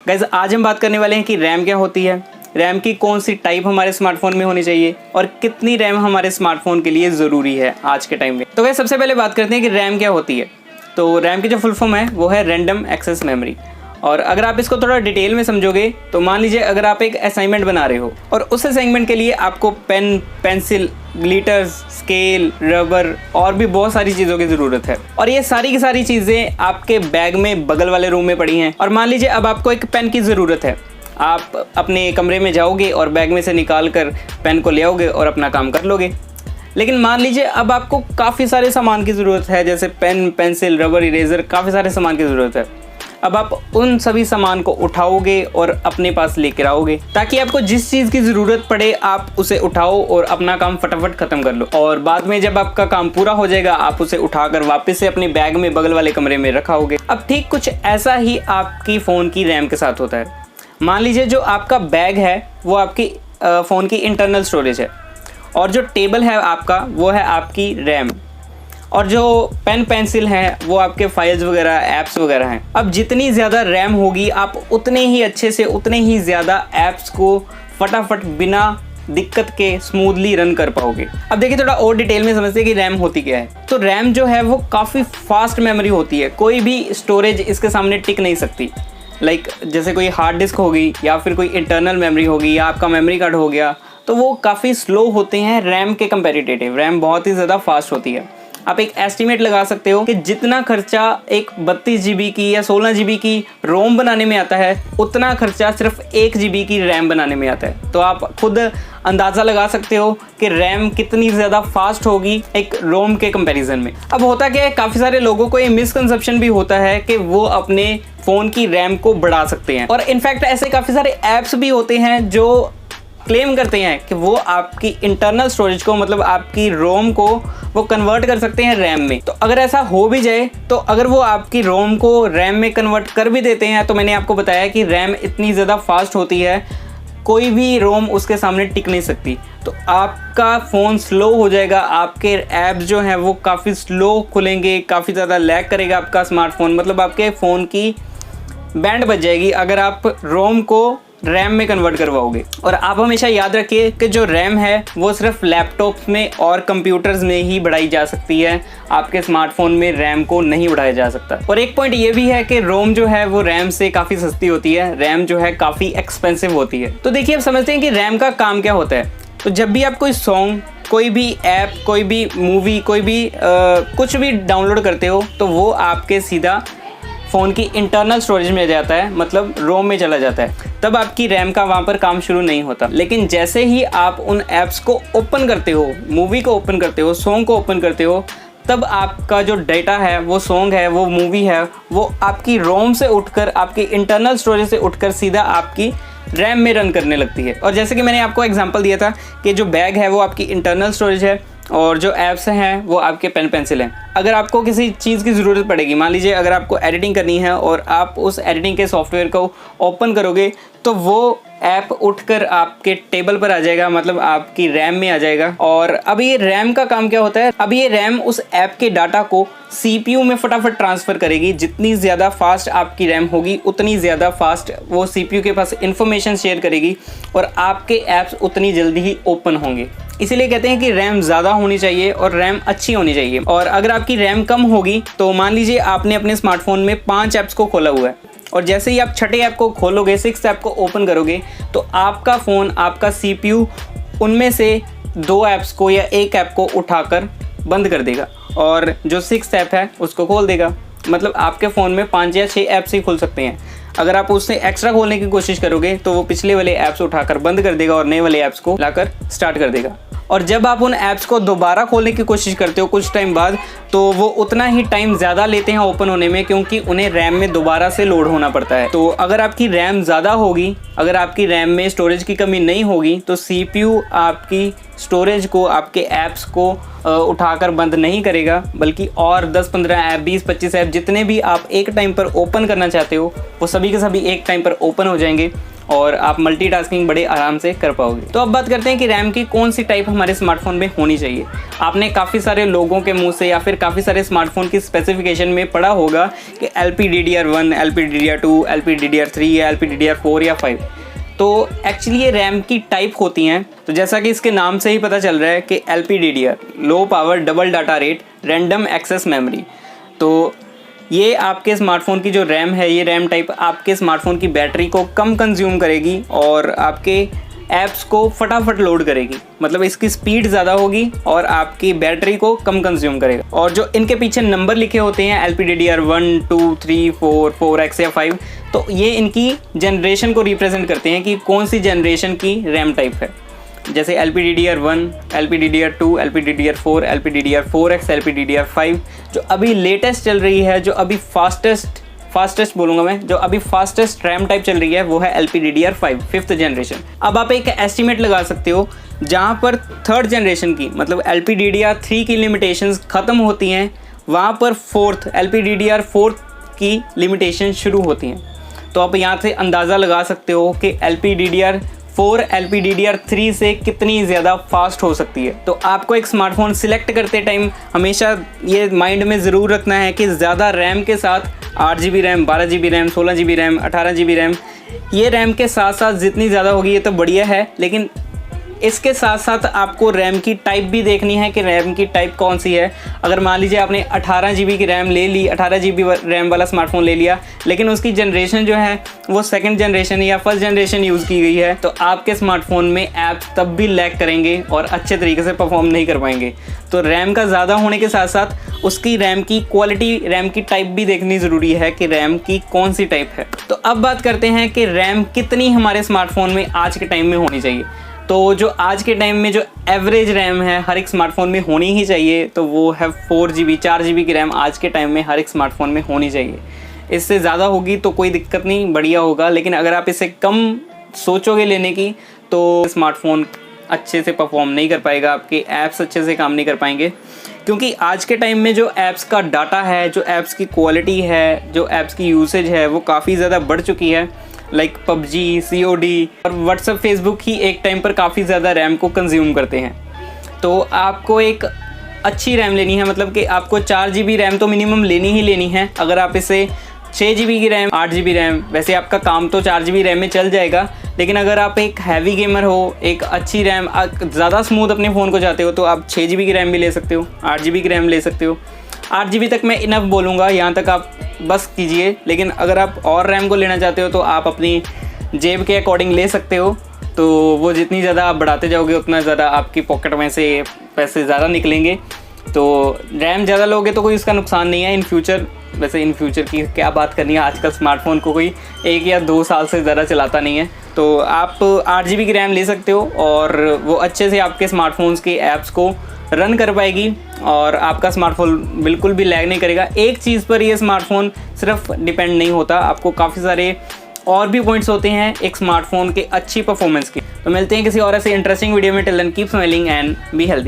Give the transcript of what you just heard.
Guys आज हम बात करने वाले हैं कि रैम क्या होती है, रैम की कौन सी टाइप हमारे स्मार्टफोन में होनी चाहिए और कितनी रैम हमारे स्मार्टफोन के लिए ज़रूरी है आज के टाइम में। तो गाइस सबसे पहले बात करते हैं कि रैम क्या होती है। तो रैम की जो फुल फॉर्म है वो है रैंडम एक्सेस मेमोरी। और अगर आप इसको थोड़ा डिटेल में समझोगे तो मान लीजिए अगर आप एक असाइनमेंट बना रहे हो और उस असाइनमेंट के लिए आपको pen, pencil, glitters, scale, rubber और भी बहुत सारी चीज़ों की ज़रूरत है और ये सारी की सारी चीज़ें आपके बैग में बगल वाले रूम में पड़ी हैं। और मान लीजिए अब आपको एक पेन की ज़रूरत है, आप अपने कमरे में जाओगे और बैग में से निकाल कर पेन को ले आओगे और अपना काम कर लोगे। लेकिन मान लीजिए अब आपको काफ़ी सारे सामान की ज़रूरत है, जैसे पेन, पेंसिल, रबर, इरेज़र, काफ़ी सारे सामान की ज़रूरत है। अब आप उन सभी सामान को उठाओगे और अपने पास लेकर आओगे ताकि आपको जिस चीज़ की ज़रूरत पड़े आप उसे उठाओ और अपना काम फटाफट ख़त्म कर लो। और बाद में जब आपका काम पूरा हो जाएगा आप उसे उठाकर वापस से अपने बैग में बगल वाले कमरे में रखाओगे। अब ठीक कुछ ऐसा ही आपकी फ़ोन की रैम के साथ होता है। मान लीजिए जो आपका बैग है वो आपकी फ़ोन की इंटरनल स्टोरेज है और जो टेबल है आपका वो है आपकी रैम, और जो पेन पेंसिल हैं वो आपके फाइल्स वगैरह, ऐप्स वगैरह हैं। अब जितनी ज़्यादा रैम होगी आप उतने ही अच्छे से, उतने ही ज़्यादा ऐप्स को फटाफट बिना दिक्कत के स्मूथली रन कर पाओगे। अब देखिए थोड़ा और डिटेल में समझते हैं कि रैम होती क्या है। तो रैम जो है वो काफ़ी फास्ट मेमोरी होती है, कोई भी स्टोरेज इसके सामने टिक नहीं सकती। जैसे कोई हार्ड डिस्क होगी या फिर कोई इंटरनल मेमोरी होगी या आपका मेमोरी कार्ड हो गया, तो वो काफ़ी स्लो होते हैं रैम के कंपैरेटिव। रैम बहुत ही ज़्यादा फास्ट होती है। आप एक एस्टीमेट लगा सकते हो कि जितना खर्चा एक 32 GB की या 16 GB की रोम बनाने में आता है उतना खर्चा सिर्फ 1 GB की रैम बनाने में आता है। तो आप खुद अंदाज़ा लगा सकते हो कि रैम कितनी ज़्यादा फास्ट होगी एक रोम के कंपैरिजन में। अब होता क्या है, काफ़ी सारे लोगों को ये मिसकंसेप्शन भी होता है कि वो अपने फ़ोन की रैम को बढ़ा सकते हैं, और इनफैक्ट ऐसे काफ़ी सारे ऐप्स भी होते हैं जो क्लेम करते हैं कि वो आपकी इंटरनल स्टोरेज को, मतलब आपकी रोम को वो कन्वर्ट कर सकते हैं रैम में। तो अगर ऐसा हो भी जाए तो अगर वो आपकी रोम को रैम में कन्वर्ट कर भी देते हैं तो मैंने आपको बताया कि रैम इतनी ज़्यादा फास्ट होती है कोई भी रोम उसके सामने टिक नहीं सकती। तो आपका फ़ोन स्लो हो जाएगा, आपके ऐप्स जो हैं वो काफ़ी स्लो खुलेंगे, काफ़ी ज़्यादा लैग करेगा आपका स्मार्टफोन, मतलब आपके फ़ोन की बैंड बच जाएगी अगर आप रोम को रैम में कन्वर्ट करवाओगे। और आप हमेशा याद रखिए कि जो रैम है वो सिर्फ लैपटॉप्स में और कंप्यूटर्स में ही बढ़ाई जा सकती है, आपके स्मार्टफोन में रैम को नहीं बढ़ाया जा सकता। और एक पॉइंट ये भी है कि रोम जो है वो रैम से काफ़ी सस्ती होती है, रैम जो है काफ़ी एक्सपेंसिव होती है। तो देखिए अब समझते हैं कि रैम का काम क्या होता है। तो जब भी आप कोई सॉन्ग, कोई भी ऐप, कोई भी मूवी, कोई भी कुछ भी डाउनलोड करते हो तो वो आपके सीधा फ़ोन की इंटरनल स्टोरेज में जाता है, मतलब रोम में चला जाता है। तब आपकी रैम का वहाँ पर काम शुरू नहीं होता। लेकिन जैसे ही आप उन ऐप्स को ओपन करते हो, मूवी को ओपन करते हो, सॉन्ग को ओपन करते हो, तब आपका जो डेटा है, वो सॉन्ग है, वो मूवी है, वो आपकी रोम से उठकर, आपकी इंटरनल स्टोरेज से उठकर सीधा आपकी रैम में रन करने लगती है। और जैसे कि मैंने आपको एग्जांपल दिया था कि जो बैग है वो आपकी इंटरनल स्टोरेज है और जो ऐप्स हैं वो आपके पेन पेंसिल हैं। अगर आपको किसी चीज़ की ज़रूरत पड़ेगी, मान लीजिए अगर आपको एडिटिंग करनी है और आप उस एडिटिंग के सॉफ्टवेयर को ओपन करोगे तो वो ऐप उठकर आपके टेबल पर आ जाएगा, मतलब आपकी रैम में आ जाएगा। और अब ये रैम का काम क्या होता है, अब ये रैम उस ऐप के डाटा को CPU में फटाफट ट्रांसफ़र करेगी। जितनी ज़्यादा फास्ट आपकी रैम होगी उतनी ज़्यादा फास्ट वो CPU के पास इंफॉर्मेशन शेयर करेगी और आपके ऐप्स उतनी जल्दी ही ओपन होंगे। इसीलिए कहते हैं कि रैम ज़्यादा होनी चाहिए और रैम अच्छी होनी चाहिए। और अगर आपकी रैम कम होगी तो मान लीजिए आपने अपने स्मार्टफोन में 5 ऐप्स को खोला हुआ है और जैसे ही आप छठे ऐप को खोलोगे, 6th ऐप को ओपन करोगे तो आपका फ़ोन, आपका CPU उनमें से 2 ऐप्स को या 1 ऐप को उठाकर बंद कर देगा और जो 6th ऐप है उसको खोल देगा। मतलब आपके फ़ोन में 5 या 6 ऐप्स ही खुल सकते हैं। अगर आप उससे एक्स्ट्रा खोलने की कोशिश करोगे तो वो पिछले वाले ऐप्स उठाकर बंद कर देगा और नए वाले ऐप्स को लाकर स्टार्ट कर देगा। और जब आप उन ऐप्स को दोबारा खोलने की कोशिश करते हो कुछ टाइम बाद तो वो उतना ही टाइम ज़्यादा लेते हैं ओपन होने में, क्योंकि उन्हें रैम में दोबारा से लोड होना पड़ता है। तो अगर आपकी रैम ज़्यादा होगी, अगर आपकी रैम में स्टोरेज की कमी नहीं होगी तो CPU आपकी स्टोरेज को, आपके ऐप्स को उठाकर बंद नहीं करेगा, बल्कि और 10-15 ऐप, 20-25 ऐप जितने भी आप एक टाइम पर ओपन करना चाहते हो वो सभी के सभी एक टाइम पर ओपन हो जाएंगे और आप मल्टीटास्किंग बड़े आराम से कर पाओगे। तो अब बात करते हैं कि रैम की कौन सी टाइप हमारे स्मार्टफोन में होनी चाहिए। आपने काफ़ी सारे लोगों के मुंह से या फिर काफ़ी सारे स्मार्टफोन की स्पेसिफिकेशन में पढ़ा होगा कि LPDDR1, LPDDR2, LPDDR3 या LPDDR4 या 5। तो एक्चुअली ये रैम की टाइप होती हैं। तो जैसा कि इसके नाम से ही पता चल रहा है कि LPDDR, low power double data rate random access memory. तो ये आपके स्मार्टफोन की जो रैम है, ये रैम टाइप आपके स्मार्टफोन की बैटरी को कम कंज्यूम करेगी और आपके ऐप्स को फटाफट लोड करेगी। मतलब इसकी स्पीड ज़्यादा होगी और आपकी बैटरी को कम कंज्यूम करेगा। और जो इनके पीछे नंबर लिखे होते हैं LPDDR1, 2, 3, 4, 4X या 5, तो ये इनकी जनरेशन को रिप्रेजेंट करते हैं कि कौन सी जनरेशन की रैम टाइप है। जैसे LPDDR1, LPDDR2, LPDDR4, LPDDR4X, LPDDR5 जो अभी लेटेस्ट चल रही है, जो अभी फास्टेस्ट बोलूँगा मैं, जो अभी फास्टेस्ट रैम टाइप चल रही है वो है LPDDR5, 5th जनरेशन। अब आप एक एस्टिमेट लगा सकते हो जहाँ पर 3rd जनरेशन की मतलब LPDDR3 की लिमिटेशंस ख़त्म होती हैं, वहाँ पर 4th LPDDR4 की लिमिटेशन शुरू होती हैं। तो आप यहाँ से अंदाज़ा लगा सकते हो कि LPDDR4 LPDDR3 से कितनी ज़्यादा फास्ट हो सकती है। तो आपको एक स्मार्टफोन सिलेक्ट करते टाइम हमेशा ये माइंड में ज़रूर रखना है कि ज़्यादा रैम के साथ 8 GB RAM, 12 GB RAM, 16 GB RAM, 18 GB RAM, ये रैम के साथ साथ जितनी ज़्यादा होगी ये तो बढ़िया है, लेकिन इसके साथ साथ आपको रैम की टाइप भी देखनी है कि रैम की टाइप कौन सी है। अगर मान लीजिए आपने 18 GB की रैम ले ली, 18 GB रैम वाला स्मार्टफोन ले लिया, लेकिन उसकी जनरेशन जो है वो 2nd जनरेशन या 1st जनरेशन यूज़ की गई है, तो आपके स्मार्टफोन में ऐप्स तब भी लैग करेंगे और अच्छे तरीके से परफॉर्म नहीं कर पाएंगे। तो रैम का ज़्यादा होने के साथ साथ उसकी रैम की क्वालिटी, रैम की टाइप भी देखनी ज़रूरी है कि रैम की कौन सी टाइप है। तो अब बात करते हैं कि रैम कितनी हमारे स्मार्टफोन में आज के टाइम में होनी चाहिए। तो जो आज के टाइम में जो एवरेज रैम है हर एक स्मार्टफोन में होनी ही चाहिए, तो वो है 4 GB, 4 GB की रैम आज के टाइम में हर एक स्मार्टफोन में होनी चाहिए। इससे ज़्यादा होगी तो कोई दिक्कत नहीं, बढ़िया होगा, लेकिन अगर आप इससे कम सोचोगे लेने की तो स्मार्टफोन अच्छे से परफॉर्म नहीं कर पाएगा, आपके ऐप्स अच्छे से काम नहीं कर पाएंगे। क्योंकि आज के टाइम में जो ऐप्स का डाटा है, जो ऐप्स की क्वालिटी है, जो ऐप्स की यूसेज है वो काफ़ी ज़्यादा बढ़ चुकी है। लाइक PUBG, COD और WhatsApp, Facebook ही एक टाइम पर काफ़ी ज़्यादा रैम को कंज्यूम करते हैं। तो आपको एक अच्छी रैम लेनी है, मतलब कि आपको 4 GB रैम तो मिनिमम लेनी ही लेनी है। अगर आप इसे 6 GB की रैम, 8 GB रैम, वैसे आपका काम तो 4 GB रैम में चल जाएगा, लेकिन अगर आप एक हैवी गेमर हो, एक अच्छी रैम, ज़्यादा स्मूथ अपने फ़ोन को चाहते हो, तो आप 6 GB की रैम भी ले सकते हो, 8 GB की रैम ले सकते हो। 8 GB तक मैं इनफ बोलूँगा, यहाँ तक आप बस कीजिए। लेकिन अगर आप और रैम को लेना चाहते हो तो आप अपनी जेब के अकॉर्डिंग ले सकते हो। तो वो जितनी ज़्यादा आप बढ़ाते जाओगे उतना ज़्यादा आपकी पॉकेट में से पैसे ज़्यादा निकलेंगे। तो रैम ज़्यादा लोगे तो कोई इसका नुकसान नहीं है इन फ्यूचर। वैसे इन फ्यूचर की क्या बात करनी है, आजकल स्मार्टफोन को कोई 1 या 2 साल से ज़्यादा चलाता नहीं है। तो आप 8 GB की रैम ले सकते हो और वो अच्छे से आपके स्मार्टफोन्स के ऐप्स को रन कर पाएगी और आपका स्मार्टफोन बिल्कुल भी लैग नहीं करेगा। एक चीज़ पर ये स्मार्टफोन सिर्फ डिपेंड नहीं होता, आपको काफ़ी सारे और भी पॉइंट्स होते हैं एक स्मार्टफोन के अच्छी परफॉर्मेंस के। तो मिलते हैं किसी और ऐसे इंटरेस्टिंग वीडियो में। Till then keep smiling and be healthy.